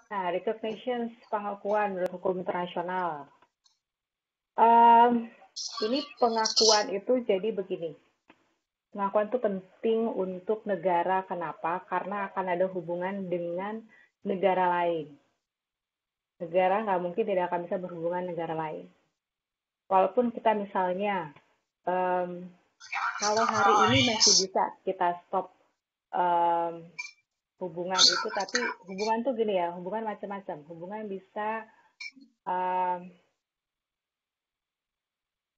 Nah, recognition pengakuan menurut hukum internasional. Em, ini pengakuan itu jadi begini. Pengakuan itu penting untuk negara. Kenapa? Karena akan ada hubungan dengan negara lain. Negara nggak mungkin tidak akan bisa berhubungan negara lain. Walaupun kita misalnya, em, kalau hari ini masih bisa kita stop em, hubungan itu, tapi hubungan tuh gini ya, hubungan macam-macam. Hubungan bisa, em,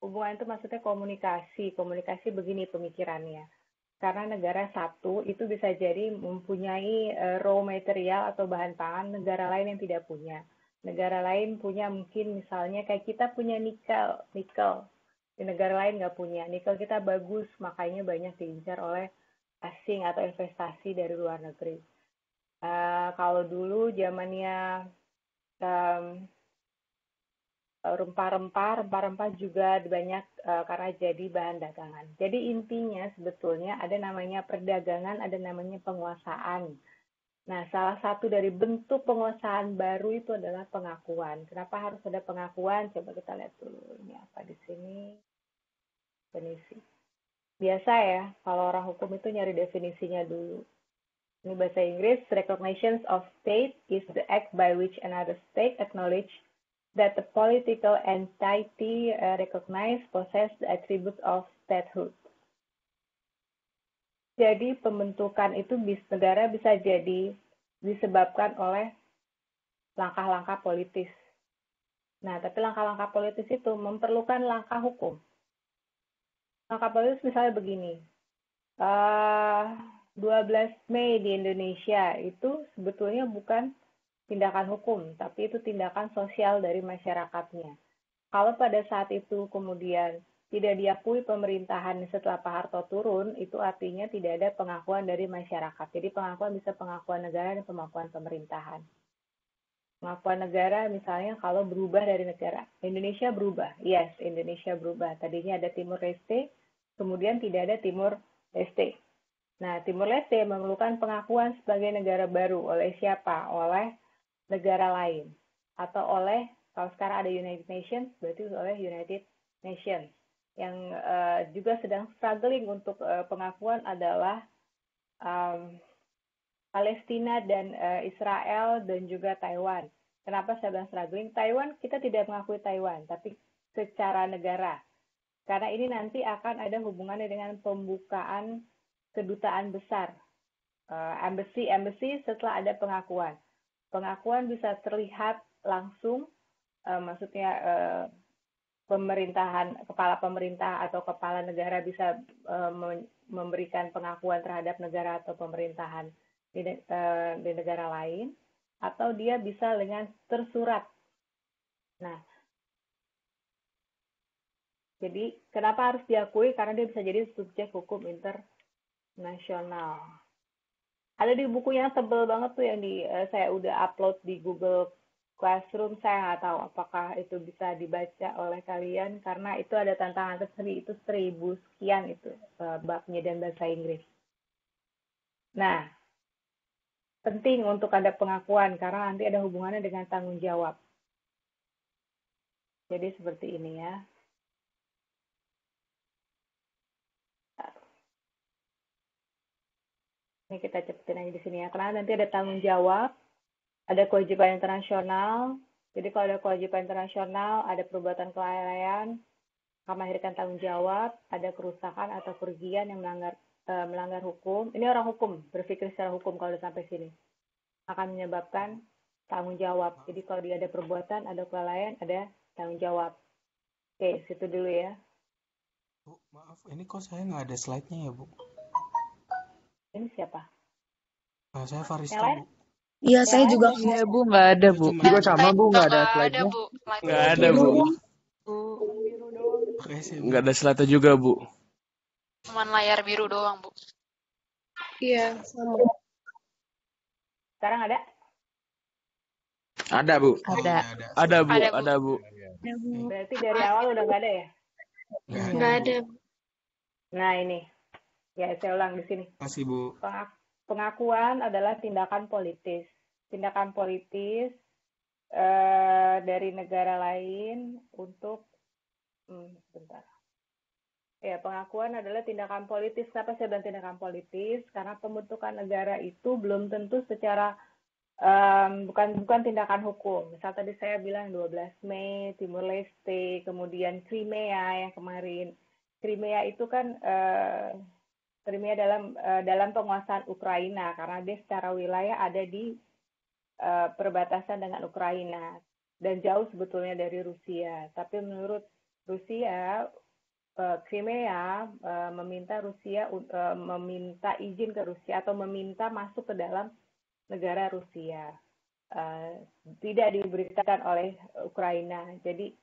hubungan itu maksudnya komunikasi. Komunikasi begini pemikirannya. Karena negara satu itu bisa jadi mempunyai raw material atau bahan pangan negara lain yang tidak punya. Negara lain punya mungkin misalnya kayak kita punya nikel, nikel di negara lain nggak punya. Nikel kita bagus, makanya banyak diincar oleh asing atau investasi dari luar negeri. Kalau dulu zamannya em, rempah-rempah juga banyak karena jadi bahan dagangan. Jadi intinya sebetulnya ada namanya perdagangan, ada namanya penguasaan. Nah, salah satu dari bentuk penguasaan baru itu adalah pengakuan. Kenapa harus ada pengakuan? Coba kita lihat dulu ini apa di sini definisi. Biasa ya, kalau orang hukum itu nyari definisinya dulu. Ini bahasa Inggris, recognition of state is the act by which another state acknowledge that the political entity recognize possess the attributes of statehood. Jadi pembentukan itu negara bisa jadi disebabkan oleh langkah-langkah politis. Nah, tapi langkah-langkah politis itu memerlukan langkah hukum. Langkah politis misalnya begini, 12 Mei di Indonesia itu sebetulnya bukan tindakan hukum, tapi itu tindakan sosial dari masyarakatnya. Kalau pada saat itu kemudian tidak diakui pemerintahan setelah Pak Harto turun, itu artinya tidak ada pengakuan dari masyarakat. Jadi pengakuan bisa pengakuan negara dan pengakuan pemerintahan. Pengakuan negara misalnya kalau berubah dari negara. Indonesia berubah. Yes, Indonesia berubah. Tadinya ada Timur Leste, kemudian tidak ada Timur Leste. Nah, Timur Leste memerlukan pengakuan sebagai negara baru oleh siapa? Oleh negara lain. Atau oleh, kalau sekarang ada United Nations, berarti oleh United Nations. Yang juga sedang struggling untuk pengakuan adalah um, Palestina dan Israel dan juga Taiwan. Kenapa saya bilang struggling? Taiwan kita tidak mengakui Taiwan, tapi secara negara. Karena ini nanti akan ada hubungannya dengan pembukaan kedutaan besar, embassy setelah ada pengakuan. Pengakuan bisa terlihat langsung, maksudnya kepala pemerintah atau kepala negara bisa memberikan pengakuan terhadap negara atau pemerintahan di negara lain, atau dia bisa dengan tersurat. Nah, jadi kenapa harus diakui? Karena dia bisa jadi subjek hukum internasional. Ada di buku yang tebel banget tuh yang saya udah upload di Google Classroom. Saya nggak tahu apakah itu bisa dibaca oleh kalian karena itu ada tantangan tersendiri, itu 1000 sekian itu babnya dan bahasa Inggris. Nah, penting untuk ada pengakuan karena nanti ada hubungannya dengan tanggung jawab. Jadi seperti ini ya. Ini kita cepetin aja di sini ya. Karena nanti ada tanggung jawab, ada kewajiban internasional. Jadi kalau ada kewajiban internasional, ada perbuatan kelalaian, akan melahirkan tanggung jawab, ada kerusakan atau kerugian yang melanggar hukum. Ini orang hukum, berpikir secara hukum kalau udah sampai sini. Akan menyebabkan tanggung jawab. Jadi kalau dia ada perbuatan, ada kelalaian, ada tanggung jawab. Oke, situ dulu ya. Bu, maaf, ini kok saya nggak ada slide-nya ya, Bu? Ini siapa? Saya Yang Faristo, lain? Bu. Iya, Yang saya lain juga ada nggak Iya slide-nya? Bu, nggak ada Saya Bu. cuma Juga ini. sama Bu, nggak ada Ada slide-nya. Bu, Nggak slide-nya. ada Bu. Yang biru doang. Oke, saya Bu. Nggak ada slide juga Bu. Cuman layar biru doang Bu. Iya, sama. Sekarang ada? Ada Bu. Oh Ada. iya, ada. Ada Bu, Ada Bu. ada Bu. Ya, Bu. Berarti dari awal udah nggak ada ya? Nggak Iya. ada, Nggak Bu. ada. Nah ini, ya saya ulang di sini. Makasih, Bu. Pengakuan adalah tindakan politis. tindakan politis dari negara lain untuk bentar. Ya, pengakuan adalah tindakan politis. Kenapa saya bilang tindakan politis? Karena pembentukan negara itu belum tentu secara bukan tindakan hukum. Misal tadi saya bilang 12 Mei, Timur Leste, kemudian Crimea yang kemarin. Crimea itu kan Crimea dalam penguasaan Ukraina karena dia secara wilayah ada di perbatasan dengan Ukraina dan jauh sebetulnya dari Rusia. Tapi menurut Rusia, Crimea meminta izin ke Rusia atau meminta masuk ke dalam negara Rusia. Tidak diberitakan oleh Ukraina. Jadi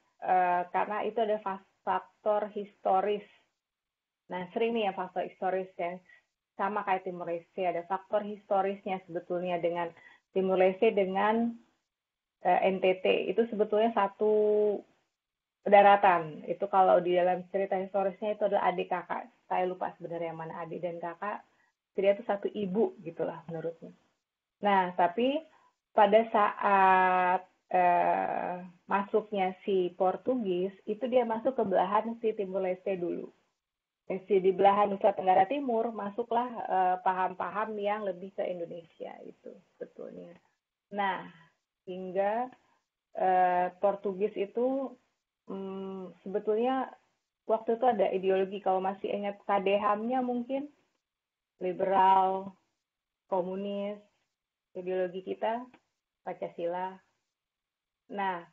karena itu ada faktor historis. Nah, sering nih ya faktor historis yang sama kayak Timur Leste. Ada faktor historisnya sebetulnya dengan Timur Leste dengan NTT. Itu sebetulnya satu daratan. Itu kalau di dalam cerita historisnya itu adalah adik kakak. Saya lupa sebenarnya mana adik dan kakak. Jadi itu satu ibu gitulah menurutnya. Nah, tapi pada saat masuknya si Portugis, itu dia masuk ke belahan si Timur Leste dulu. Dan di belahan Nusa Tenggara Timur masuklah paham-paham yang lebih ke Indonesia itu sebetulnya. Nah, hingga Portugis itu sebetulnya waktu itu ada ideologi, kalau masih ingat KDHAM-nya mungkin, liberal, komunis, ideologi kita, Pancasila. Nah,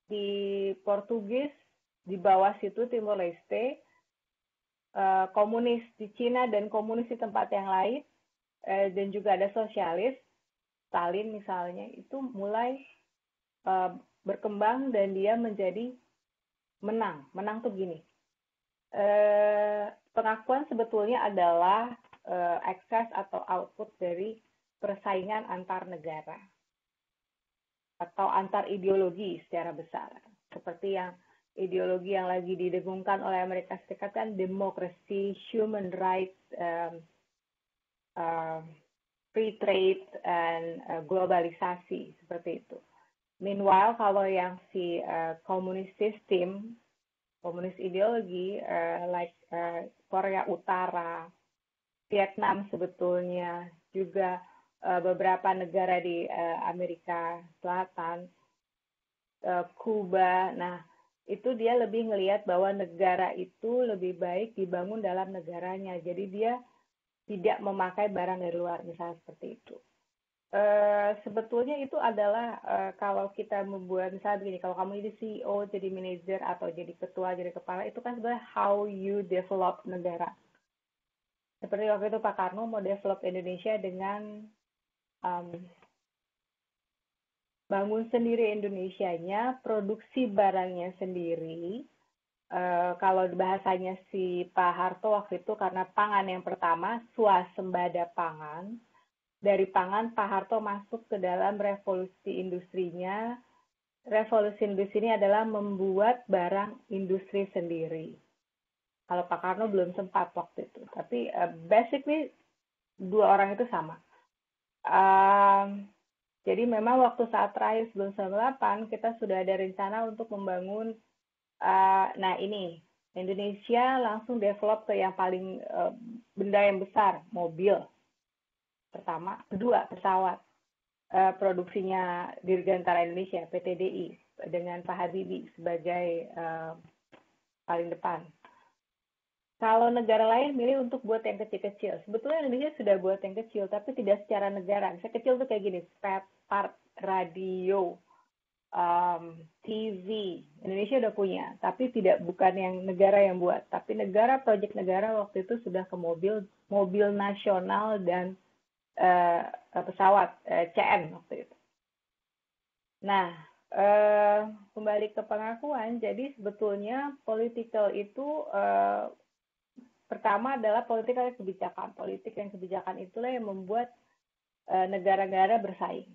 di Portugis, di bawah situ Timor Leste, komunis di Cina dan komunis di tempat yang lain, dan juga ada sosialis, Stalin misalnya, itu mulai berkembang dan dia menjadi menang. Menang tuh gini. Pengakuan sebetulnya adalah ekses atau output dari persaingan antar negara atau antar ideologi secara besar. Seperti yang ideologi yang lagi didengungkan oleh Amerika Serikat kan demokrasi, human rights, free trade, and globalisasi seperti itu. Meanwhile, kalau yang si komunis system, komunis ideologi, like Korea Utara, Vietnam sebetulnya, juga beberapa negara di Amerika Selatan, Kuba, nah itu dia lebih ngelihat bahwa negara itu lebih baik dibangun dalam negaranya. Jadi dia tidak memakai barang dari luar, misalnya seperti itu. Sebetulnya itu adalah kalau kita membuat misalnya begini, kalau kamu jadi CEO, jadi manajer atau jadi ketua, jadi kepala, itu kan sebenarnya how you develop negara. Seperti waktu itu Pak Karno mau develop Indonesia dengan bangun sendiri Indonesianya, produksi barangnya sendiri. Kalau bahasanya si Pak Harto waktu itu karena pangan yang pertama, swasembada pangan. Dari pangan, Pak Harto masuk ke dalam revolusi industrinya. Revolusi industri ini adalah membuat barang industri sendiri. Kalau Pak Karno belum sempat waktu itu. Tapi basically, dua orang itu sama. Jadi memang waktu saat terakhir sebelum 98, kita sudah ada rencana untuk membangun, nah ini, Indonesia langsung develop ke yang paling benda yang besar, mobil. Pertama, kedua pesawat, produksinya Dirgantara Indonesia (PTDI) dengan Pak Habibie sebagai paling depan. Kalau negara lain milih untuk buat yang kecil-kecil, sebetulnya Indonesia sudah buat yang kecil, tapi tidak secara negara. Misalnya kecil tuh kayak gini, spare part, radio, TV, Indonesia udah punya, tapi bukan yang negara yang buat, tapi proyek negara waktu itu sudah ke mobil nasional dan pesawat CN waktu itu. Nah, kembali ke pengakuan, jadi sebetulnya political itu pertama adalah politik yang kebijakan. Politik yang kebijakan itulah yang membuat negara-negara bersaing.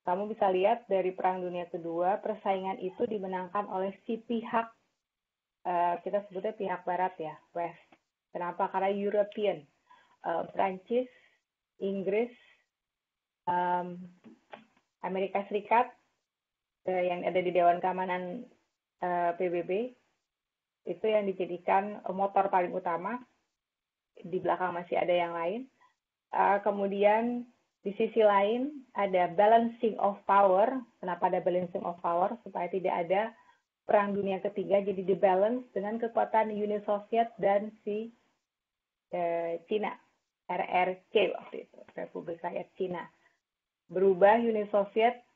Kamu bisa lihat dari Perang Dunia Kedua, persaingan itu dimenangkan oleh si pihak, kita sebutnya pihak Barat ya, West. Kenapa? Karena European, Prancis, Inggris, um, Amerika Serikat yang ada di Dewan Keamanan PBB itu yang dijadikan motor paling utama. Di belakang masih ada yang lain. Kemudian di sisi lain ada balancing of power. Kenapa ada balancing of power? Supaya tidak ada perang dunia ketiga, jadi dibalance dengan kekuatan Uni Soviet dan si Cina, RRC waktu itu, Republik Rakyat Cina. Berubah Uni Soviet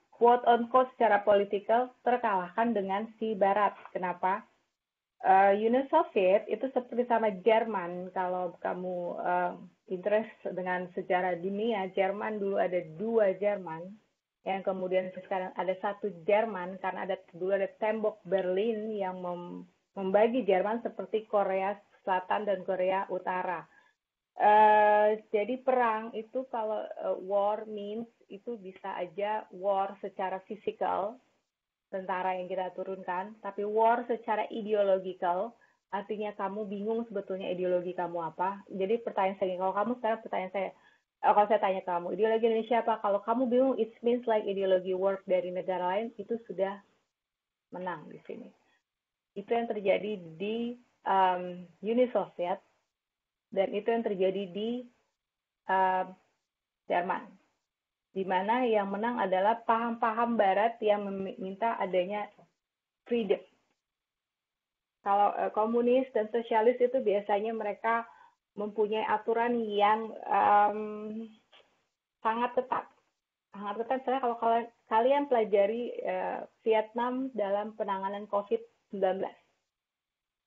quote on quote secara politikal terkalahkan dengan si Barat. Kenapa? Uni Soviet itu seperti sama Jerman. Kalau kamu interest dengan sejarah dunia, Jerman dulu ada 2 Jerman, yang kemudian sekarang ada 1 Jerman karena dulu ada tembok Berlin yang membagi Jerman seperti Korea Selatan dan Korea Utara. Jadi perang itu kalau war means itu bisa aja war secara fisikal, tentara yang kita turunkan, tapi war secara ideologikal, artinya kamu bingung sebetulnya ideologi kamu apa. Jadi pertanyaan saya, kalau kamu sekarang pertanyaan saya, kalau saya tanya kamu, ideologi Indonesia apa? Kalau kamu bingung, it means like ideologi work dari negara lain, itu sudah menang di sini. Itu yang terjadi di Uni Soviet, dan itu yang terjadi di Jerman, di mana yang menang adalah paham-paham Barat yang meminta adanya freedom. Kalau komunis dan sosialis itu biasanya mereka mempunyai aturan yang sangat ketat. Sangat ketat, misalnya kalau kalian pelajari Vietnam dalam penanganan COVID-19.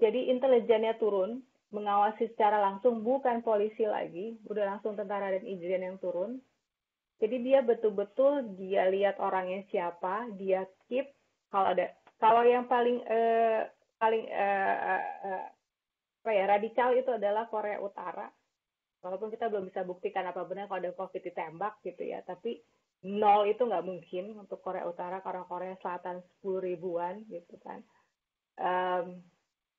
Jadi intelijennya turun, mengawasi secara langsung, bukan polisi lagi, udah langsung tentara dan intelijen yang turun. Jadi dia betul-betul dia lihat orangnya siapa, dia keep. Kalau yang paling radikal itu adalah Korea Utara. Walaupun kita belum bisa buktikan apa benar kalau ada COVID ditembak gitu ya, tapi 0 itu nggak mungkin untuk Korea Utara karena Korea Selatan 10 ribuan gitu kan.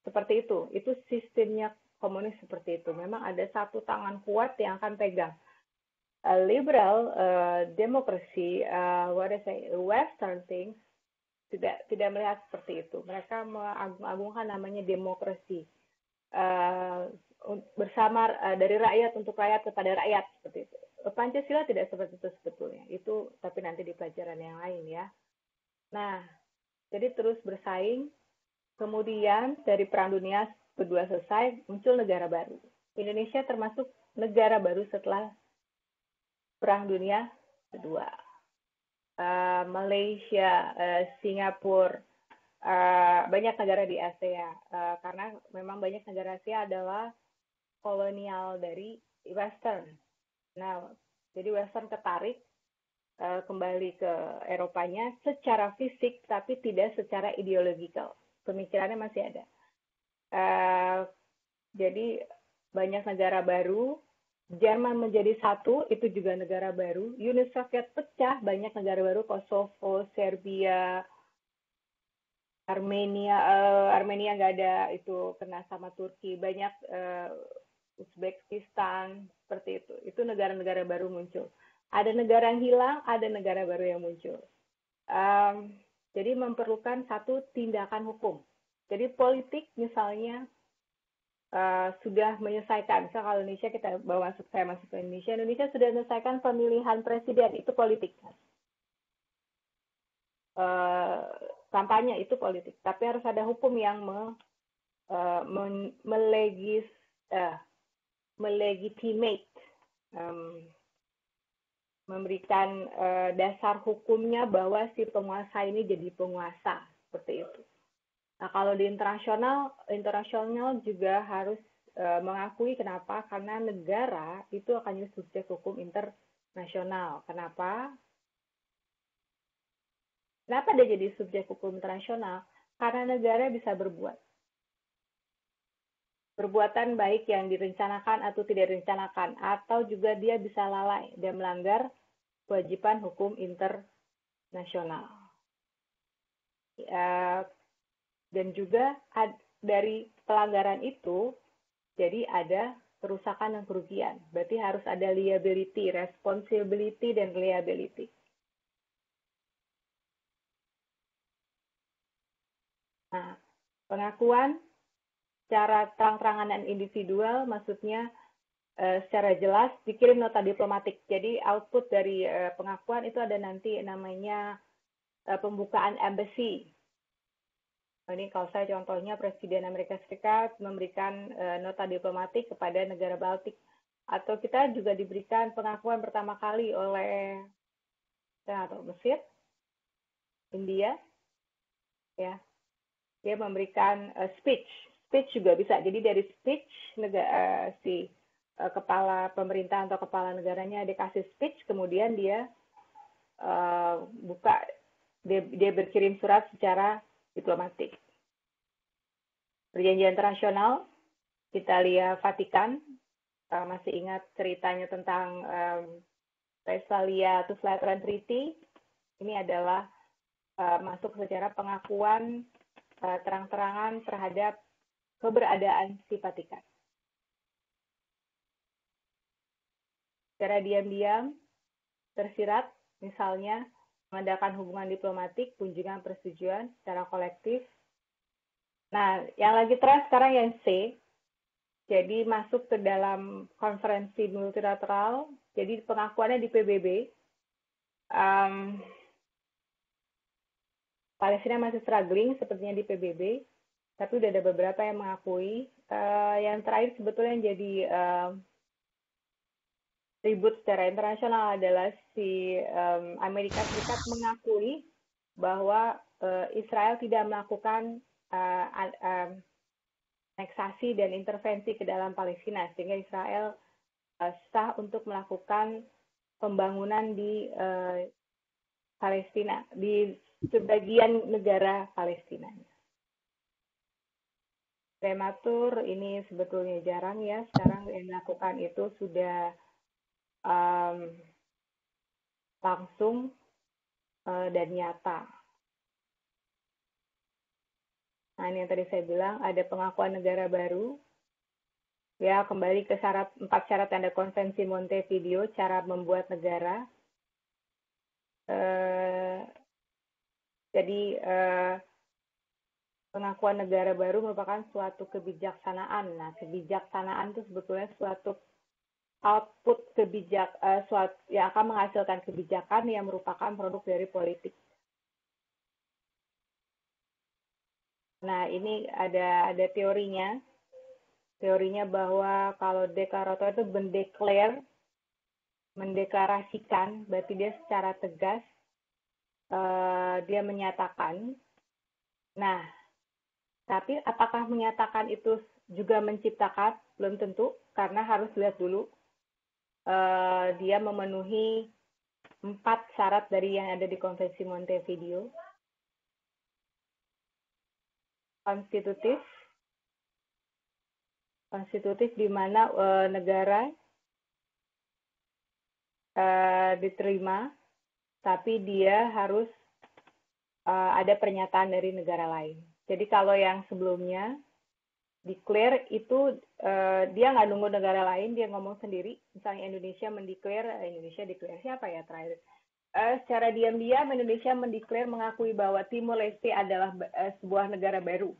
Seperti itu sistemnya komunis seperti itu. Memang ada satu tangan kuat yang akan pegang. Liberal democracy, Western things tidak melihat seperti itu. Mereka mengagung-agungkan namanya demokrasi, bersama dari rakyat untuk rakyat kepada rakyat seperti itu. Pancasila tidak seperti itu sebetulnya. Itu tapi nanti di pelajaran yang lain ya. Nah, jadi terus bersaing. Kemudian dari Perang Dunia Kedua selesai, muncul negara baru. Indonesia termasuk negara baru setelah Perang Dunia Kedua. Malaysia, Singapura, banyak negara di Asia, karena memang banyak negara Asia adalah kolonial dari Western. Nah, jadi Western ketarik kembali ke Eropanya secara fisik, tapi tidak secara ideologikal. Pemikirannya masih ada. Jadi banyak negara baru, Jerman menjadi satu, itu juga negara baru. Uni Soviet pecah, banyak negara baru, Kosovo, Serbia, Armenia nggak ada, itu kena sama Turki. Banyak Uzbekistan, seperti itu. Itu negara-negara baru muncul. Ada negara yang hilang, ada negara baru yang muncul. Jadi memerlukan satu tindakan hukum. Jadi politik misalnya sudah menyelesaikan. Misalnya kalau Indonesia saya masuk ke Indonesia sudah menyelesaikan pemilihan presiden, itu politik. Kampanye itu politik. Tapi harus ada hukum yang melegitimate, memberikan dasar hukumnya bahwa si penguasa ini jadi penguasa, seperti itu. Nah, kalau di internasional juga harus mengakui. Kenapa? Karena negara itu akan jadi subjek hukum internasional. Kenapa? Kenapa dia jadi subjek hukum internasional? Karena negara bisa berbuat. Perbuatan baik yang direncanakan atau tidak direncanakan, atau juga dia bisa lalai dan melanggar kewajiban hukum internasional. Dan juga dari pelanggaran itu, jadi ada kerusakan dan kerugian. Berarti harus ada liability, responsibility, dan liability. Nah, pengakuan secara terang-terangan dan individual maksudnya secara jelas dikirim nota diplomatik. Jadi output dari pengakuan itu ada nanti namanya pembukaan embassy. Ini kalau saya contohnya Presiden Amerika Serikat memberikan nota diplomatik kepada negara Baltik. Atau kita juga diberikan pengakuan pertama kali oleh atau Mesir, India, ya. Dia memberikan speech juga bisa. Jadi dari speech kepala pemerintahan atau kepala negaranya dikasih speech, kemudian dia dia berkirim surat secara diplomatik. Perjanjian internasional, Italia Vatikan, masih ingat ceritanya tentang Westphalia to Lateran Treaty? Ini adalah masuk secara pengakuan terang-terangan terhadap keberadaan si Vatikan. Secara diam-diam, tersirat, misalnya mengadakan hubungan diplomatik, kunjungan persetujuan secara kolektif. Nah, yang lagi tren sekarang yang C, jadi masuk ke dalam konferensi multilateral, jadi pengakuannya di PBB. Palestina masih struggling sepertinya di PBB, tapi udah ada beberapa yang mengakui. Yang terakhir sebetulnya yang jadi ribut secara internasional adalah si Amerika Serikat mengakui bahwa Israel tidak melakukan aneksasi dan intervensi ke dalam Palestina, sehingga Israel sah untuk melakukan pembangunan di Palestina, di sebagian negara Palestina. Prematur ini sebetulnya jarang ya, sekarang yang dilakukan itu sudah langsung dan nyata. Nah, ini yang tadi saya bilang, ada pengakuan negara baru. Ya, kembali ke 4 syarat tanda konvensi Montevideo, cara membuat negara. Jadi, pengakuan negara baru merupakan suatu kebijaksanaan. Nah, kebijaksanaan itu sebetulnya suatu output yang akan menghasilkan kebijakan yang merupakan produk dari politik. Nah, ini ada teorinya. Teorinya bahwa kalau deklarator itu mendeklarasikan, berarti dia secara tegas dia menyatakan. Nah, tapi apakah menyatakan itu juga menciptakan? Belum tentu, karena harus lihat dulu dia memenuhi 4 syarat dari yang ada di Konvensi Montevideo. Konstitutif di mana negara diterima, tapi dia harus ada pernyataan dari negara lain. Jadi kalau yang sebelumnya declare itu dia nggak nunggu negara lain, dia ngomong sendiri. Misalnya Indonesia declare siapa ya terakhir? Secara diam-diam Indonesia mengakui bahwa Timor Leste adalah sebuah negara baru.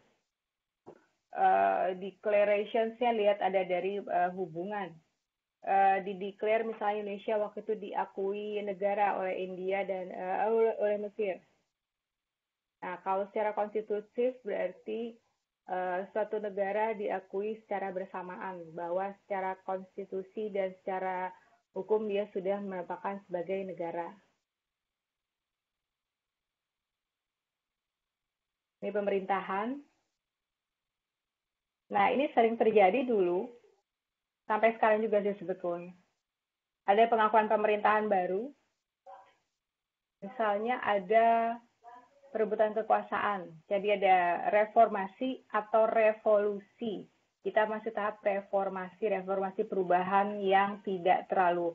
Declarations-nya lihat ada dari hubungan. Di-declare misalnya Indonesia waktu itu diakui negara oleh India dan oleh Mesir. Nah, kalau secara konstitutif berarti suatu negara diakui secara bersamaan, bahwa secara konstitusi dan secara hukum dia sudah merupakan sebagai negara. Ini pemerintahan. Nah, ini sering terjadi dulu, sampai sekarang juga sih sebetulnya. Ada pengakuan pemerintahan baru, misalnya ada perebutan kekuasaan. Jadi ada reformasi atau revolusi. Kita masih tahap reformasi perubahan yang tidak terlalu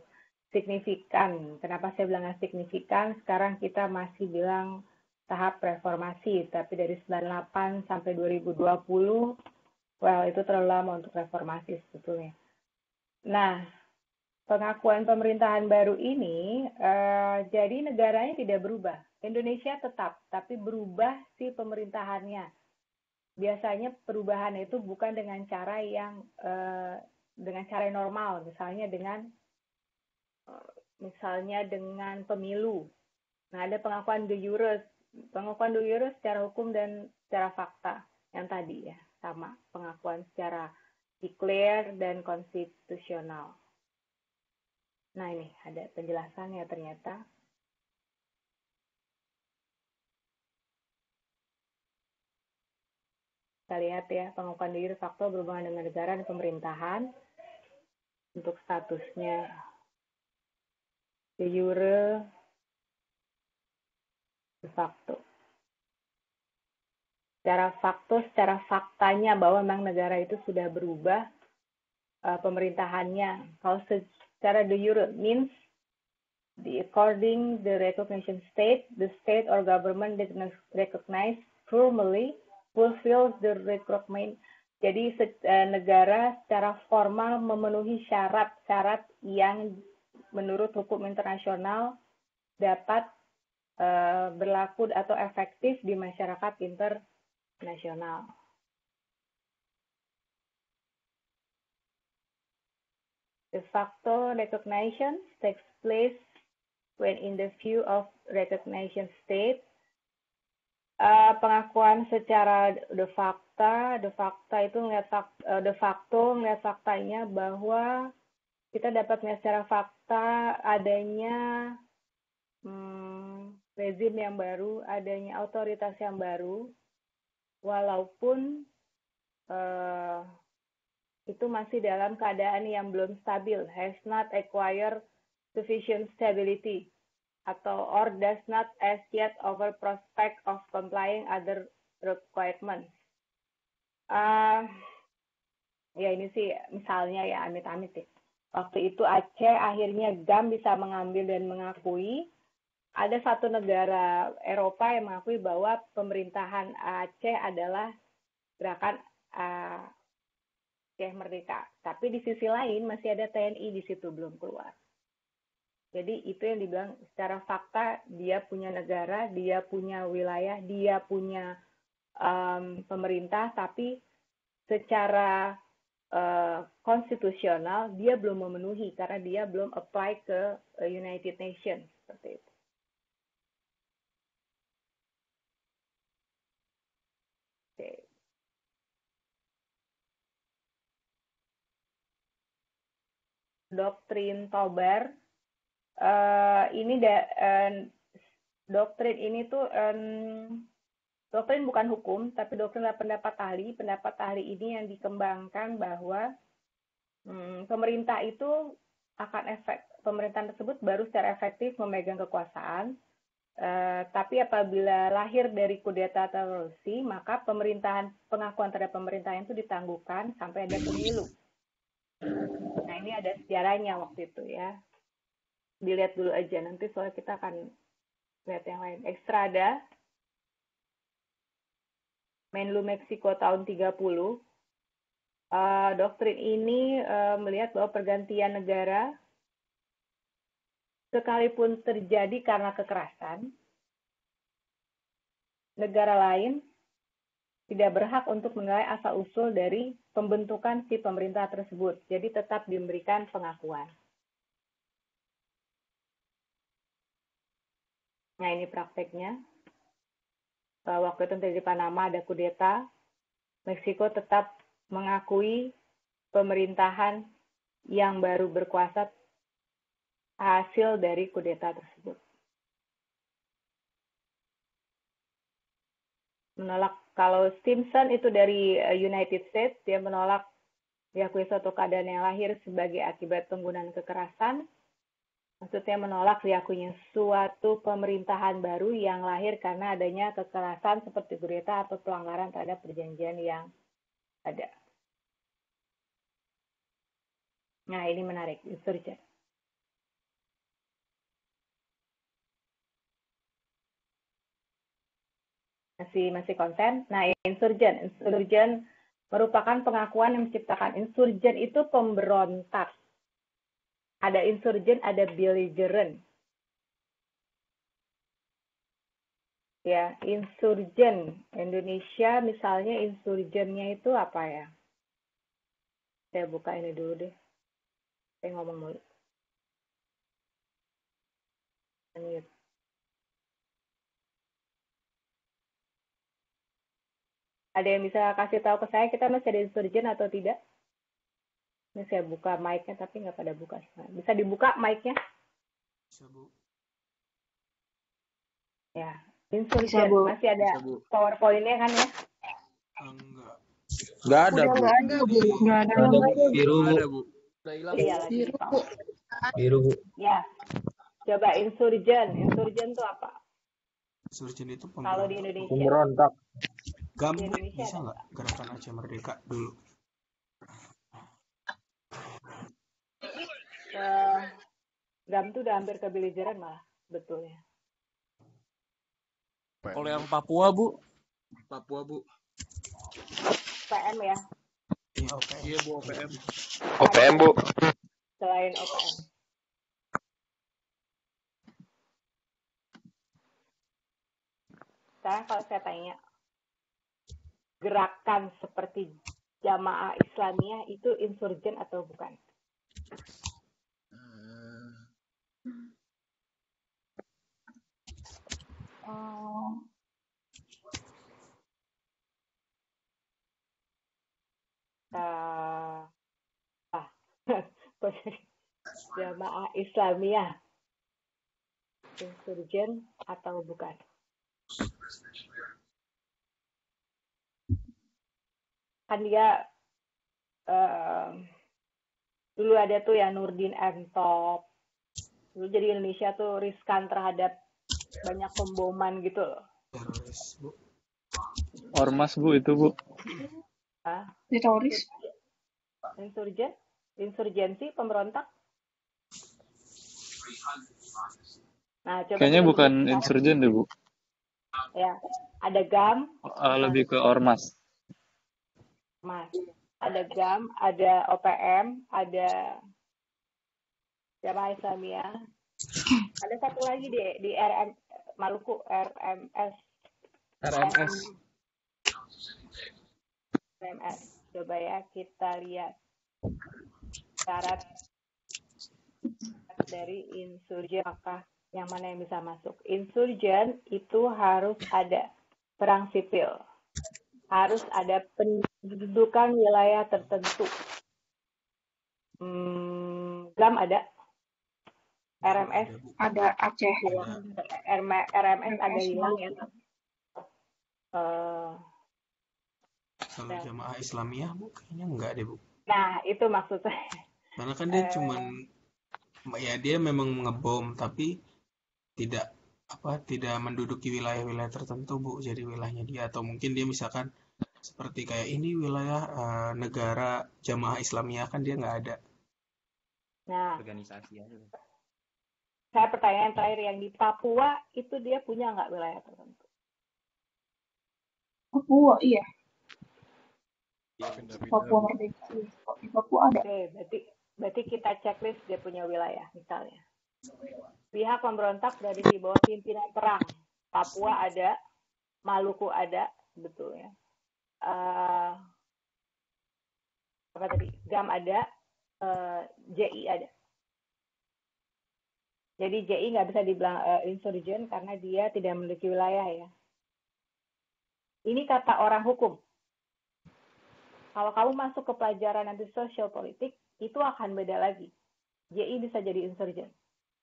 signifikan. Kenapa saya bilang signifikan? Sekarang kita masih bilang tahap reformasi, tapi dari 98 sampai 2020, well itu terlalu lama untuk reformasi sebetulnya. Nah, pengakuan pemerintahan baru ini, jadi negaranya tidak berubah. Indonesia tetap, tapi berubah si pemerintahannya. Biasanya perubahan itu bukan dengan cara yang normal, misalnya dengan pemilu. Nah, ada pengakuan de jure. Pengakuan de jure secara hukum dan secara fakta yang tadi ya, sama pengakuan secara declare dan konstitusional. Nah, ini ada penjelasannya ternyata. Kita lihat ya, pengakuan de jure facto berhubungan dengan negara dan pemerintahan. Untuk statusnya de jure, de facto. Secara faktanya bahwa memang negara itu sudah berubah pemerintahannya. Kalau secara de jure means according the recognition state, the state or government that recognized formally fulfills the requirement. Jadi negara secara formal memenuhi syarat-syarat yang menurut hukum internasional dapat berlaku atau efektif di masyarakat internasional. De facto recognition takes place when in the view of recognition state. Pengakuan secara de facto melihat faktanya bahwa kita dapat melihat secara fakta adanya rezim yang baru, adanya otoritas yang baru, walaupun itu masih dalam keadaan yang belum stabil, has not acquired sufficient stability, atau or does not as yet offer prospect of complying other requirements. Ya ini sih misalnya ya, amit-amit ya. Waktu itu Aceh akhirnya GAM bisa mengambil dan mengakui. Ada satu negara Eropa yang mengakui bahwa pemerintahan Aceh adalah gerakan Aceh Merdeka. Tapi di sisi lain masih ada TNI di situ belum keluar. Jadi itu yang dibilang secara fakta dia punya negara, dia punya wilayah, dia punya pemerintah, tapi secara konstitusional dia belum memenuhi karena dia belum apply ke United Nations seperti itu. Oke. Doktrin Tobar. Doktrin ini tuh doktrin bukan hukum, tapi doktrin adalah pendapat ahli. Pendapat ahli ini yang dikembangkan bahwa pemerintah itu pemerintahan tersebut baru secara efektif memegang kekuasaan. Tapi apabila lahir dari kudeta atau revolusi, maka pengakuan terhadap pemerintahan itu ditangguhkan sampai ada pemilu. Nah ini ada sejarahnya waktu itu ya. Dilihat dulu aja, nanti soalnya kita akan lihat yang lain. Estrada, Menlu Meksiko tahun 30. Doktrin ini melihat bahwa pergantian negara, sekalipun terjadi karena kekerasan, negara lain tidak berhak untuk menilai asal-usul dari pembentukan si pemerintah tersebut. Jadi tetap diberikan pengakuan. Nah, ini prakteknya. Waktu itu terjadi di Panama ada kudeta, Meksiko tetap mengakui pemerintahan yang baru berkuasa hasil dari kudeta tersebut. Menolak, kalau Simpson itu dari United States, dia menolak diakui suatu keadaan yang lahir sebagai akibat penggunaan kekerasan. Maksudnya menolak diakuinya suatu pemerintahan baru yang lahir karena adanya kekerasan seperti kudeta atau pelanggaran terhadap perjanjian yang ada. Nah, ini menarik, insurgent. Masih konten. Nah, insurgent merupakan pengakuan yang menciptakan. Insurgent itu pemberontak. Ada insurgent, ada belligerent. Ya, insurgent. Indonesia misalnya insurgentnya itu apa ya? Saya buka ini dulu deh. Saya ngomong dulu. Ini. Ada yang bisa kasih tahu ke saya kita masih ada insurgent atau tidak? Ini saya buka mic-nya tapi nggak pada buka. Bisa dibuka mic-nya? Bisa, Bu. Ya, Bisa, insurgent. Bu. Masih ada Bisa, Bu. PowerPoint-nya kan ya? Enggak. Nggak ada, Udah Bu. nggak ada, Bu. Nggak Nggak ada. Ada Bu. Biru Nggak Bu. ada, Bu. Udah hilang. Iya, lagi Biru, di Bu. Biru Bu. Ya, coba insurgent. Insurgent itu apa? Insurgent itu Kalau di pemberontak. Indonesia? Pemberontak. GAM, Di Bu, Indonesia bisa ada nggak? Gerakan Aceh Merdeka dulu. GAM tuh udah hampir ke belligerent malah sebetulnya. Kalau yang Papua Bu, Papua, Bu. PM ya, Iya, oke. Iya, Bu, OPM. OPM, Bu. selain OPM. Sekarang kalau saya tanya, gerakan seperti Jamaah Islamiyah itu insurgent atau bukan? Jamaah Islamiyah insurgent atau bukan? Kan dia dulu ada tuh ya Nurdin M-Top. Dulu jadi Indonesia tuh riskan terhadap banyak pemboman gitu loh. Teroris, Bu. Ormas Bu itu Bu. Hah? Teroris. Insurgent? Insurgensi, pemberontak? Nah, coba Kayaknya kita bukan sebutkan. insurgen deh Bu. Ya, ada GAM, Lebih ke ormas. Mas. Ada GAM, ada OPM, ada Jamaah Islamiyah. Ada satu lagi di RM Maluku, RMS. RMS. Coba ya kita lihat syarat dari insurgen, apakah yang mana yang bisa masuk. Insurgen itu harus ada perang sipil, harus ada pendudukan wilayah tertentu. GAM ada, RMS Ada Aceh. hilang, RMS ada hilang ya. Kalau Jamaah Islamiyah, Bu, kayaknya enggak deh, Bu. Nah, itu maksud saya. Karena kan dia cuman, ya dia memang ngebom, tapi tidak menduduki wilayah-wilayah tertentu, Bu. Jadi wilayahnya dia, atau mungkin dia misalkan seperti kayak ini wilayah negara Jamaah Islamiyah, kan dia nggak ada. Nah, Organisasi aja. saya pertanyaan terakhir, yang di Papua itu dia punya nggak wilayah tertentu? Papua, iya. Pindah-pindah. Papua Merdeka. Iya. Di Papua ada. Oke, berarti kita checklist dia punya wilayah, misalnya. Pihak pemberontak dari di bawah pimpinan perang. Papua ada, Maluku ada, sebetulnya. Apa tadi? GAM ada, JI ada. Jadi JI nggak bisa dibilang insurgent karena dia tidak memiliki wilayah ya. Ini kata orang hukum. Kalau kamu masuk ke pelajaran nanti sosial politik, itu akan beda lagi. JI bisa jadi insurgent.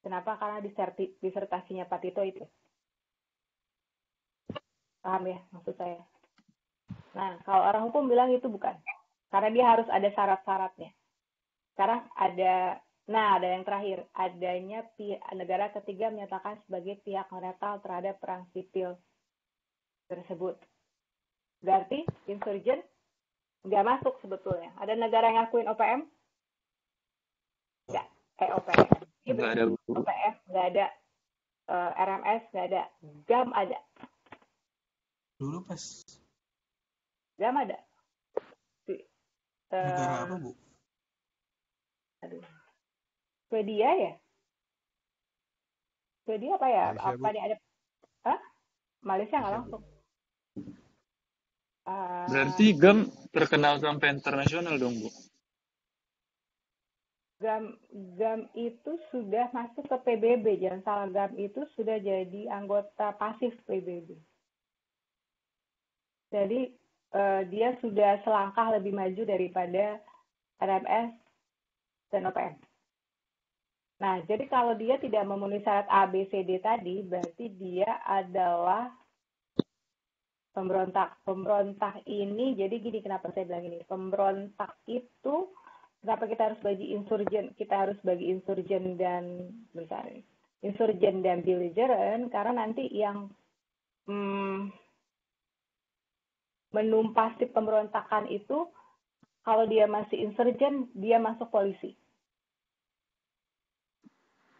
Kenapa? Karena disertasinya Pak Tito itu. Paham ya maksud saya? Nah, kalau orang hukum bilang itu bukan. Karena dia harus ada syarat-syaratnya. Sekarang ada yang terakhir. Adanya negara ketiga menyatakan sebagai pihak netral terhadap perang sipil tersebut. Berarti insurgent nggak masuk sebetulnya. Ada negara yang ngakuin OPM? Nggak. OPM. Nggak ada Bu. OPM nggak ada. RMS nggak ada. GAM ada. Dulu pas GAM ada. negara apa, Bu? Aduh. Swedia ya? Swedia apa ya? Malaysia, Apa Bu. nih ada? Hah? Malaysia nggak langsung. Berarti GAM terkenal sampai internasional dong, Bu. GAM itu sudah masuk ke PBB, jangan salah, GAM itu sudah jadi anggota pasif PBB. Jadi dia sudah selangkah lebih maju daripada RMS dan OPM. Nah, jadi kalau dia tidak memenuhi syarat A, B, C, D tadi, berarti dia adalah pemberontak. Pemberontak ini, jadi gini, kenapa saya bilang ini? Pemberontak itu, kenapa kita harus bagi insurgen? Kita harus bagi insurgen dan, insurgen dan belligerent, karena nanti yang menumpas si pemberontakan itu, kalau dia masih insurgen, dia masuk polisi.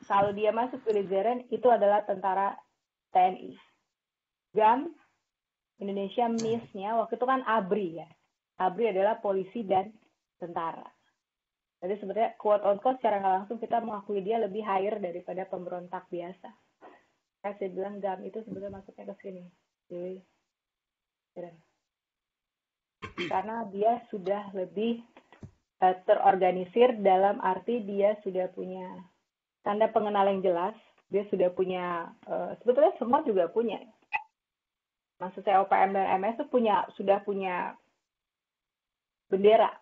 Kalau dia masuk belligerent, itu adalah tentara TNI. GAM, Indonesia MIS-nya, waktu itu kan ABRI ya. ABRI adalah polisi dan tentara. Jadi sebenarnya quote on quote secara nggak langsung kita mengakui dia lebih higher daripada pemberontak biasa. Saya bilang GAM itu sebenarnya masuknya ke sini. Jadi, karena dia sudah lebih terorganisir dalam arti dia sudah punya tanda pengenal yang jelas, dia sudah punya, sebetulnya semua juga punya. Maksud saya OPM dan MS itu sudah punya bendera,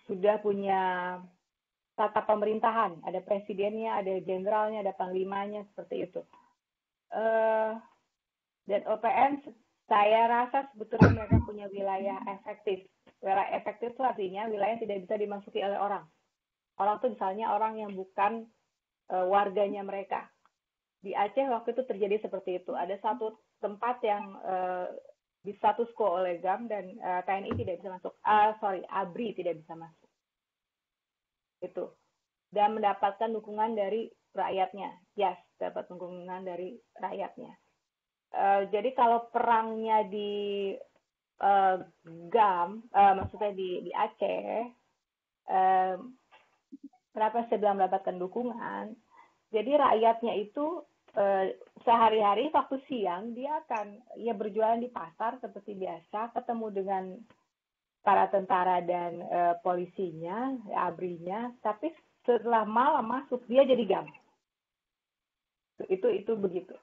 sudah punya tata pemerintahan, ada presidennya, ada jenderalnya, ada panglimanya, seperti itu. Dan OPM, saya rasa sebetulnya mereka punya wilayah efektif. Wilayah efektif itu artinya wilayah yang tidak bisa dimasuki oleh orang. Orang itu misalnya orang yang bukan warganya mereka. Di Aceh waktu itu terjadi seperti itu. Ada satu tempat yang di status quo oleh GAM dan TNI tidak bisa masuk. ABRI tidak bisa masuk. Itu. Dan mendapatkan dukungan dari rakyatnya. Yes, dapat dukungan dari rakyatnya. Jadi kalau perangnya di GAM, maksudnya di Aceh, kenapa saya bilang mendapatkan dukungan? Jadi rakyatnya itu sehari-hari waktu siang dia akan berjualan di pasar seperti biasa, ketemu dengan para tentara dan polisinya, ABRI-nya, tapi setelah malam masuk dia jadi GAM. Itu begitu.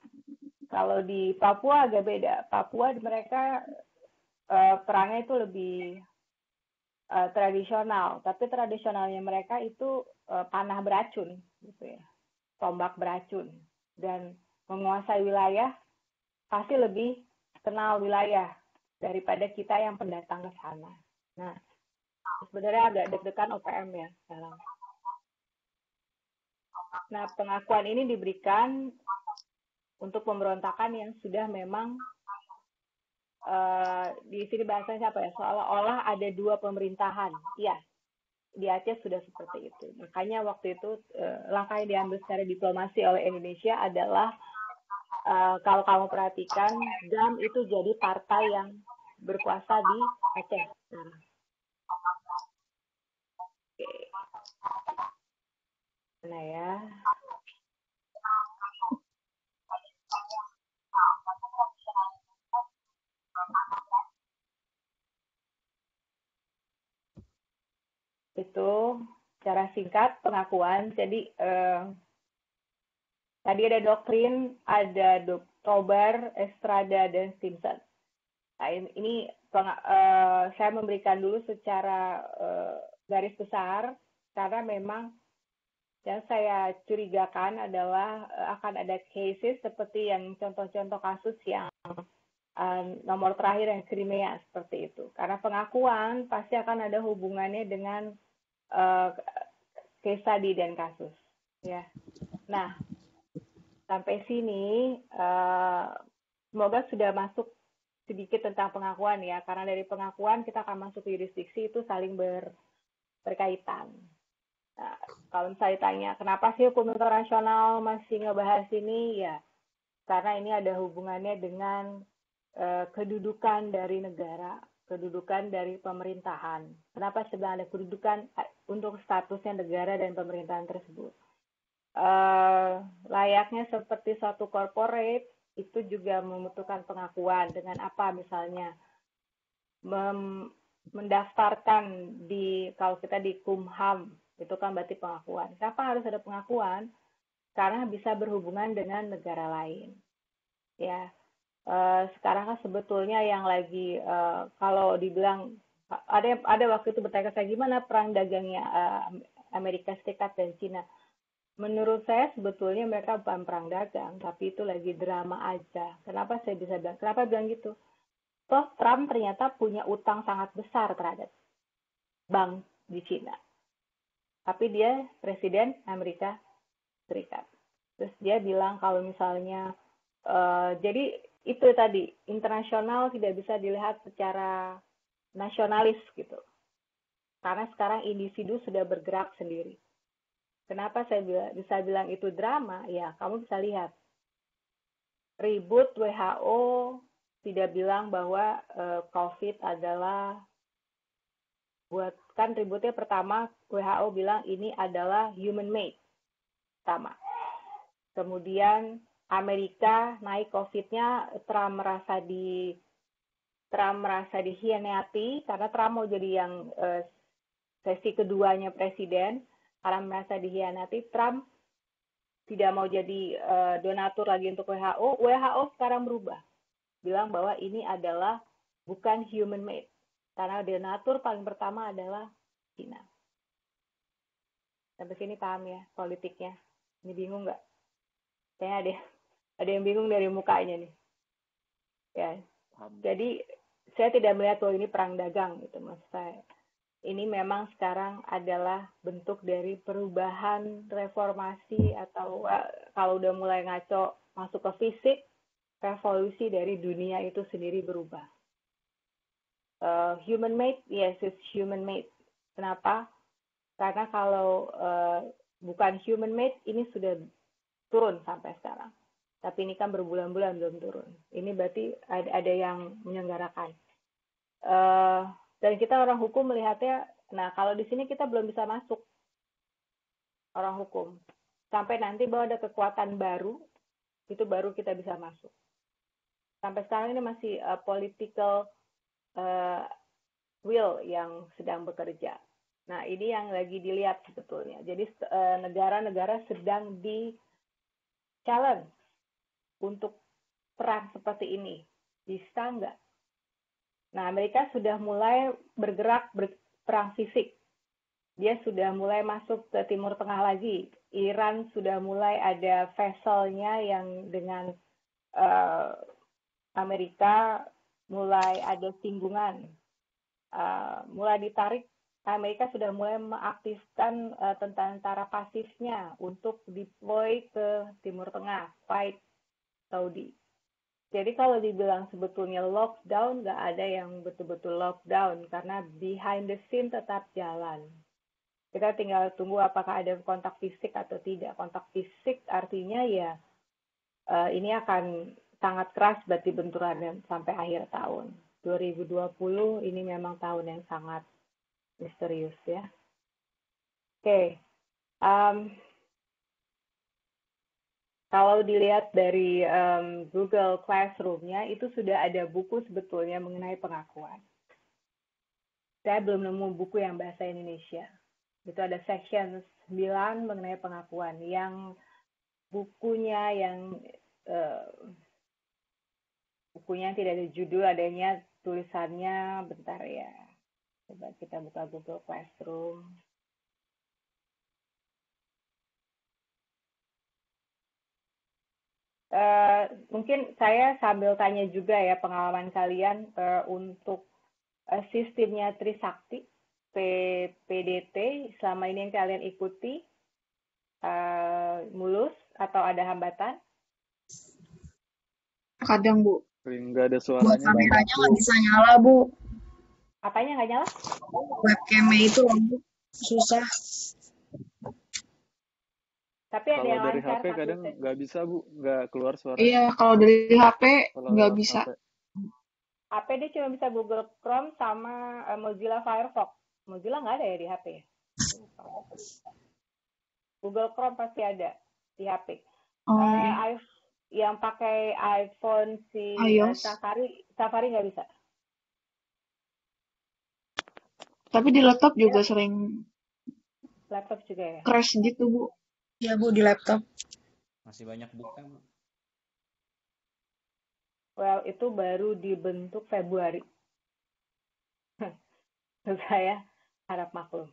Kalau di Papua agak beda. Papua mereka perangnya itu lebih tradisional, tapi tradisionalnya mereka itu panah beracun, gitu ya, tombak beracun, dan menguasai wilayah pasti lebih kenal wilayah daripada kita yang pendatang ke sana. Nah, sebenarnya agak deg-degan OPM ya sekarang. Nah, pengakuan ini diberikan untuk pemberontakan yang sudah memang di sini bahasanya apa ya, seolah-olah ada dua pemerintahan. Iya, di Aceh sudah seperti itu. Makanya waktu itu langkah yang diambil secara diplomasi oleh Indonesia adalah kalau kamu perhatikan, GAM itu jadi partai yang berkuasa di Aceh. Oke. Mana ya? Itu secara singkat pengakuan. Jadi tadi ada doktrin, ada Tobar, Estrada, dan Stimson. Nah, ini saya memberikan dulu secara garis besar karena memang yang saya curigakan adalah akan ada cases seperti yang contoh-contoh kasus yang nomor terakhir yang Crimea seperti itu. Karena pengakuan pasti akan ada hubungannya dengan case study dan kasus. Ya. Nah, sampai sini semoga sudah masuk sedikit tentang pengakuan ya. Karena dari pengakuan kita akan masuk ke yurisdiksi, itu saling berkaitan. Nah, kalau misalnya tanya, kenapa sih hukum internasional masih ngebahas ini? Ya, karena ini ada hubungannya dengan kedudukan dari negara, kedudukan dari pemerintahan. Kenapa sedang ada kedudukan? untuk statusnya negara dan pemerintahan tersebut. Layaknya seperti suatu corporate, itu juga membutuhkan pengakuan dengan apa misalnya mendaftarkan kalau kita di Kumham, itu kan berarti pengakuan. Kenapa harus ada pengakuan? Karena bisa berhubungan dengan negara lain. Ya, sekarang kan sebetulnya yang lagi kalau dibilang ada waktu itu bertanya saya gimana perang dagangnya Amerika Serikat dan Cina. Menurut saya sebetulnya mereka bukan perang dagang, tapi itu lagi drama aja. Kenapa saya bisa bilang? Kenapa bilang gitu? Toh Trump ternyata punya utang sangat besar terhadap bank di Cina. Tapi dia presiden Amerika Serikat. Terus dia bilang kalau misalnya, jadi itu tadi, internasional tidak bisa dilihat secara nasionalis gitu. Karena sekarang individu sudah bergerak sendiri. Kenapa saya bisa bilang itu drama? Ya, kamu bisa lihat. Ribut WHO tidak bilang bahwa COVID adalah kan ributnya pertama WHO bilang ini adalah human made. Pertama. Kemudian Amerika naik COVID-nya, Trump merasa dikhianati karena Trump mau jadi yang sesi keduanya presiden. Karena merasa dikhianati, Trump tidak mau jadi donatur lagi untuk WHO. WHO sekarang berubah, bilang bahwa ini adalah bukan human made, karena donatur paling pertama adalah China. Sampai sini paham ya politiknya? Ini bingung nggak? Kayaknya ada yang bingung dari mukanya nih. Ya, jadi saya tidak melihat bahwa ini perang dagang gitu, maksud saya. Ini memang sekarang adalah bentuk dari perubahan reformasi atau kalau udah mulai ngaco masuk ke fisik, revolusi dari dunia itu sendiri berubah. Human made, yes, it's human made. Kenapa? Karena kalau bukan human made, ini sudah turun sampai sekarang. Tapi ini kan berbulan-bulan belum turun. Ini berarti ada yang menyelenggarakan. Dan kita orang hukum melihatnya, nah kalau di sini kita belum bisa masuk orang hukum. Sampai nanti bahwa ada kekuatan baru, itu baru kita bisa masuk. Sampai sekarang ini masih political will yang sedang bekerja. Nah ini yang lagi dilihat sebetulnya. Jadi negara-negara sedang di-challenge untuk perang seperti ini. Bisa nggak? Nah, Amerika sudah mulai bergerak perang fisik. Dia sudah mulai masuk ke Timur Tengah lagi. Iran sudah mulai ada vesselnya yang dengan Amerika mulai ada singgungan. Mulai ditarik, Amerika sudah mulai mengaktifkan tentara pasifnya untuk deploy ke Timur Tengah, fight Saudi. Jadi kalau dibilang sebetulnya lockdown, nggak ada yang betul-betul lockdown, karena behind the scene tetap jalan. Kita tinggal tunggu apakah ada kontak fisik atau tidak. Kontak fisik artinya ya ini akan sangat keras berarti benturannya sampai akhir tahun. 2020 ini memang tahun yang sangat misterius ya. Oke. Kalau dilihat dari Google Classroom-nya, itu sudah ada buku sebetulnya mengenai pengakuan. Saya belum nemu buku yang bahasa Indonesia. Itu ada section 9 mengenai pengakuan. Yang bukunya yang tidak ada judul, adanya tulisannya, bentar ya. Coba kita buka Google Classroom. Mungkin saya sambil tanya juga ya pengalaman kalian untuk sistemnya Trisakti, PDT, selama ini yang kalian ikuti, mulus atau ada hambatan? Kadang, Bu. Nggak ada Buat suaranya banyak, kameranya Bu. nggak bisa nyala, Bu. Apanya nggak nyala? Webcam-nya itu loh, Bu. Susah. Tapi ada Kalau yang dari lancar HP kadang tapi nggak bisa, Bu. Nggak keluar suaranya. Iya, kalau dari HP Kalau nggak lewat bisa. HP. HP dia cuma bisa Google Chrome sama Mozilla Firefox. Mozilla nggak ada ya di HP ya? Google Chrome pasti ada di HP. Oh, Yang pakai iPhone iOS. Safari nggak bisa. Tapi di laptop juga sering Laptop juga ya. crash gitu, Bu. Ya, Bu, di laptop. Masih banyak buka, Bu. Well, itu baru dibentuk Februari. Saya harap maklum.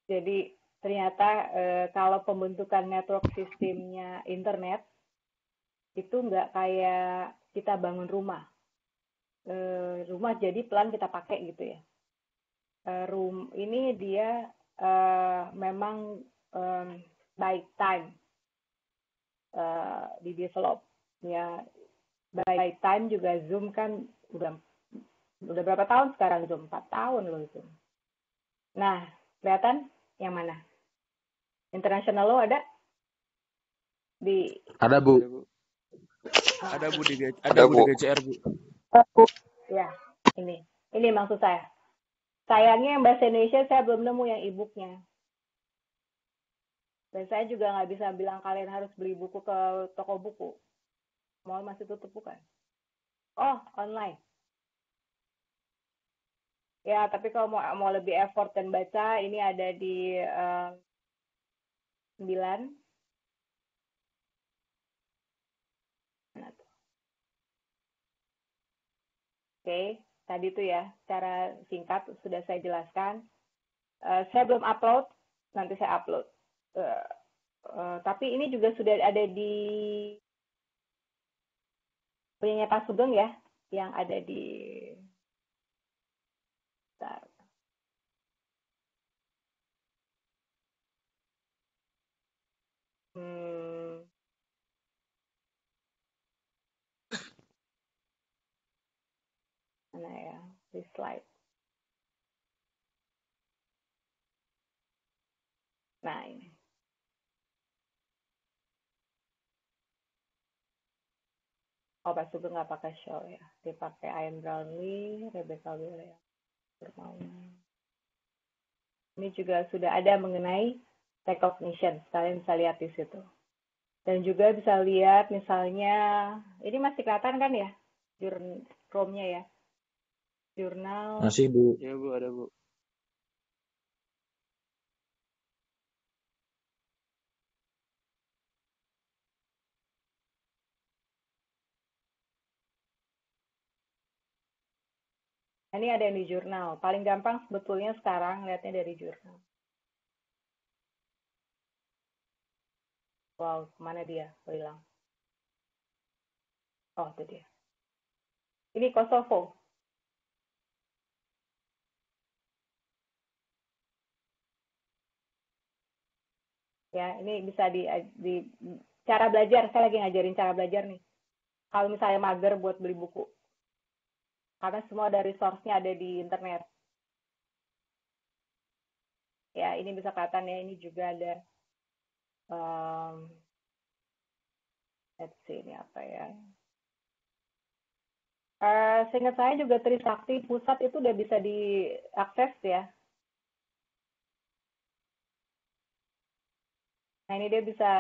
Jadi ternyata kalau pembentukan network sistemnya internet itu nggak kayak kita bangun rumah. Rumah jadi pelan kita pakai gitu ya. Ini dia memang by time di develop ya. By time juga Zoom kan udah berapa tahun sekarang Zoom? 4 tahun loh Zoom. Nah, kelihatan yang mana? International Law ada? Ada, Bu. Ada, Bu, di GCR, Bu. Ya, ini maksud saya. Sayangnya yang bahasa Indonesia saya belum nemu yang e-booknya. Dan saya juga nggak bisa bilang kalian harus beli buku ke toko buku. Mall masih tutup bukan? Oh, online. Ya, tapi kalau mau lebih effort dan baca, ini ada di 9. Oke, tadi itu ya, secara singkat sudah saya jelaskan. Saya belum upload, nanti saya upload. Tapi ini juga sudah ada di punyanya Pak Sugeng ya, yang ada di... Bentar. Mana ya, di slide. Nah, ini. Oh, Pak Sugeng nggak pakai show ya. Dia pakai Ian Brownlee, Rebecca Williams. Ini juga sudah ada mengenai recognition. Kalian bisa lihat di situ. Dan juga bisa lihat misalnya, ini masih kelihatan kan ya? Chrome-nya ya. Jurnal. Masih, Bu. Ya, Bu, ada, Bu. Ini ada yang di jurnal. Paling gampang sebetulnya sekarang lihatnya dari jurnal. Wow, kemana dia? Hilang. Oh, itu dia. Ini Kosovo. Ya, ini bisa di cara belajar. Saya lagi ngajarin cara belajar nih. Kalau misalnya mager buat beli buku. Karena semua dari source-nya ada di internet. Ya, ini bisa kelihatan ya. Ini juga ada let's see, ini apa ya. Seingat saya juga Trisakti Pusat itu udah bisa diakses ya. Nah, ini dia bisa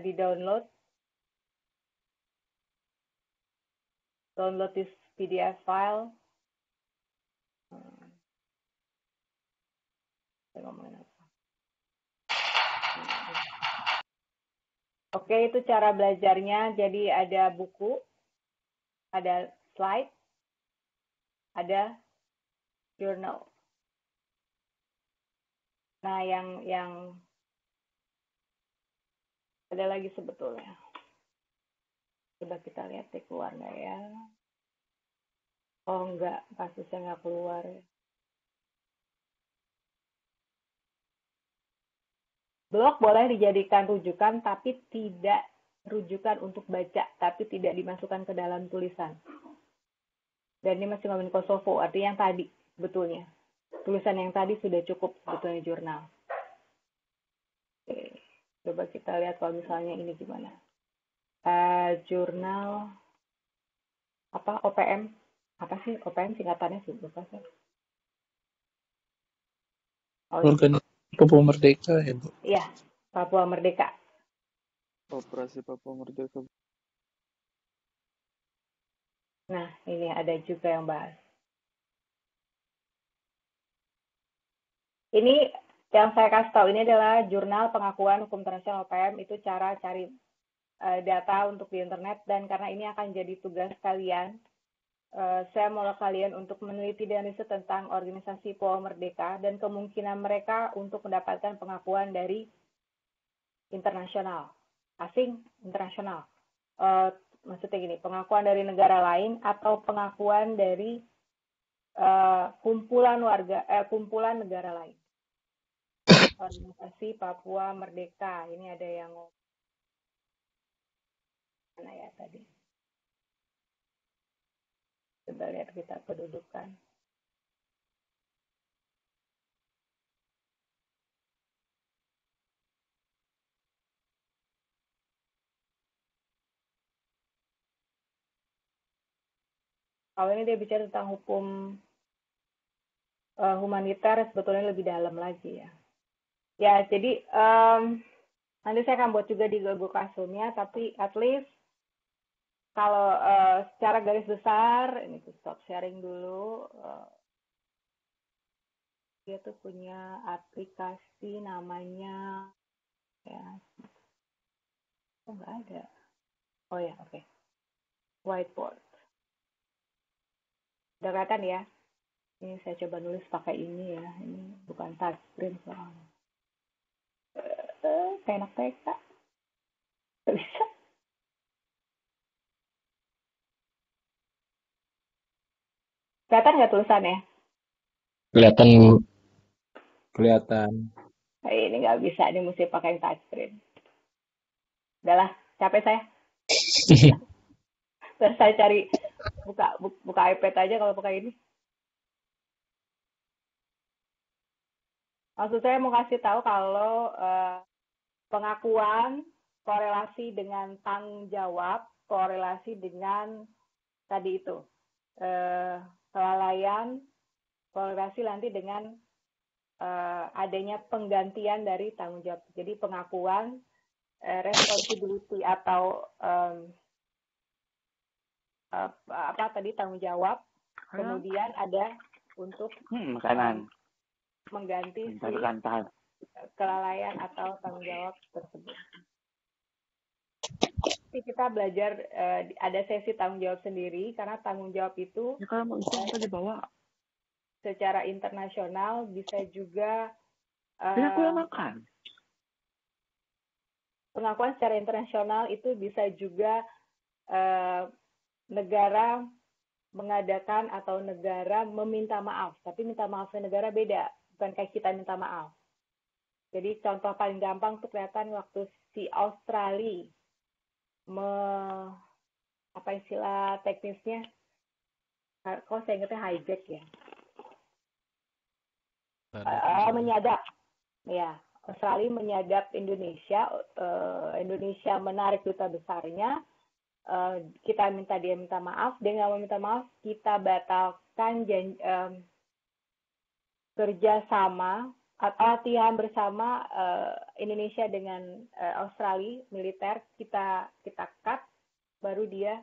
di-download. Download this PDF file. Saya ngomongin apa? Oke, itu cara belajarnya. Jadi ada buku, ada slide, ada journal. Nah, yang ada lagi sebetulnya. Coba kita lihat deh keluar nggak ya. Oh enggak, kasusnya nggak keluar ya. Blog boleh dijadikan rujukan, tapi tidak rujukan untuk baca, tapi tidak dimasukkan ke dalam tulisan. Dan ini masih ngomongin Kosovo, artinya yang tadi sebetulnya. Tulisan yang tadi sudah cukup sebetulnya jurnal. Oke, coba kita lihat kalau misalnya ini gimana. Jurnal apa OPM? Apa sih OPM singkatannya sih? Lupa sih. Oh iya, Organisasi Papua Merdeka ya, Bu. iya, Papua Merdeka. Operasi Papua Merdeka. Nah, ini ada juga yang bahas. Ini yang saya kasih tahu ini adalah Jurnal Pengakuan Hukum Internasional PM, itu cara cari data untuk di internet, dan karena ini akan jadi tugas kalian, saya mau kalian untuk meneliti dan riset tentang organisasi Papua Merdeka dan kemungkinan mereka untuk mendapatkan pengakuan dari internasional, asing, internasional. Maksudnya gini, pengakuan dari negara lain atau pengakuan dari kumpulan negara lain. Organisasi Papua Merdeka, ini ada yang mana ya tadi? Coba lihat kita kedudukan. Kalau ini dia bicara tentang hukum humaniter, sebetulnya lebih dalam lagi ya. Ya, jadi nanti saya akan buat juga di Google Classroom-nya, tapi at least kalau secara garis besar, ini tuh stop sharing dulu. Dia tuh punya aplikasi namanya, ya, oh nggak ada. Oh ya, oke. Whiteboard. Udah kelihatan ya? Ini saya coba nulis pakai ini ya. Ini bukan touchscreen soalnya. Kayak anak TK. Nggak bisa. Kelihatan nggak tulisannya? Kelihatan, Bu. Kelihatan. Ini nggak bisa, ini mesti pakai touchscreen. Udahlah, capek saya. Terus saya cari buka iPad aja kalau pakai ini. Maksud saya mau kasih tahu kalau pengakuan korelasi dengan tanggung jawab, korelasi dengan tadi itu kelalaian, korelasi nanti dengan adanya penggantian dari tanggung jawab. Jadi pengakuan responsibility atau tanggung jawab, kemudian ada untuk Makanan. mengganti si Kantan. kelalaian atau tanggung jawab tersebut. Jadi kita belajar ada sesi tanggung jawab sendiri, karena tanggung jawab itu Ya kalau mau isi apa dibawa? secara internasional bisa juga Ya aku yang makan. pengakuan secara internasional itu bisa juga negara mengadakan atau negara meminta maaf, tapi minta maafnya negara beda, bukan kayak kita minta maaf. Jadi contoh paling gampang tuh kelihatan waktu si Australia apa istilah teknisnya? Kok saya ingatnya hijack ya? Menyadap, ya. Australia menyadap Indonesia, Indonesia menarik duta besarnya, kita minta dia minta maaf, dia nggak mau minta maaf, kita batalkan kerjasama atau latihan bersama Indonesia dengan Australia militer, kita cut, baru dia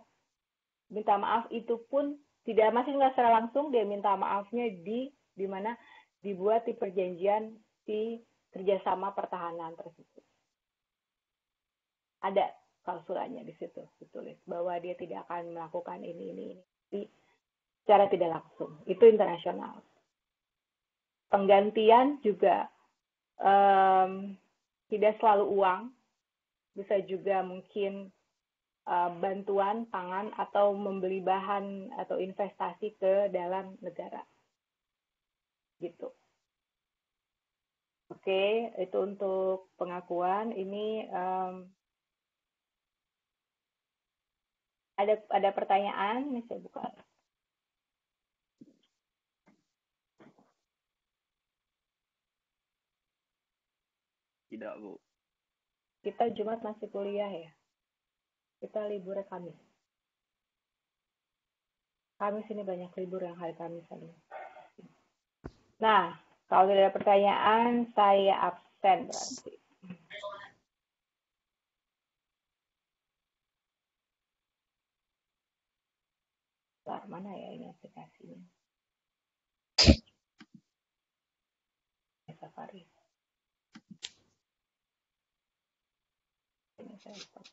minta maaf. Itu pun masih nggak secara langsung, dia minta maafnya di mana dibuat di perjanjian di kerjasama pertahanan tersebut. Ada klausulanya di situ ditulis bahwa dia tidak akan melakukan ini secara tidak langsung. Itu internasional. Penggantian juga tidak selalu uang, bisa juga mungkin bantuan pangan atau membeli bahan atau investasi ke dalam negara. Gitu. Oke, itu untuk pengakuan. Ini ada pertanyaan, ini saya buka. Tidak, Bu. Kita Jumat masih kuliah ya. Kita libur Kamis. Kamis ini banyak libur yang hari Kamis tadi. Nah, Kalau tidak ada pertanyaan, saya absen berarti. Bentar, mana ya ini aplikasinya? Safari. Ini saya stop.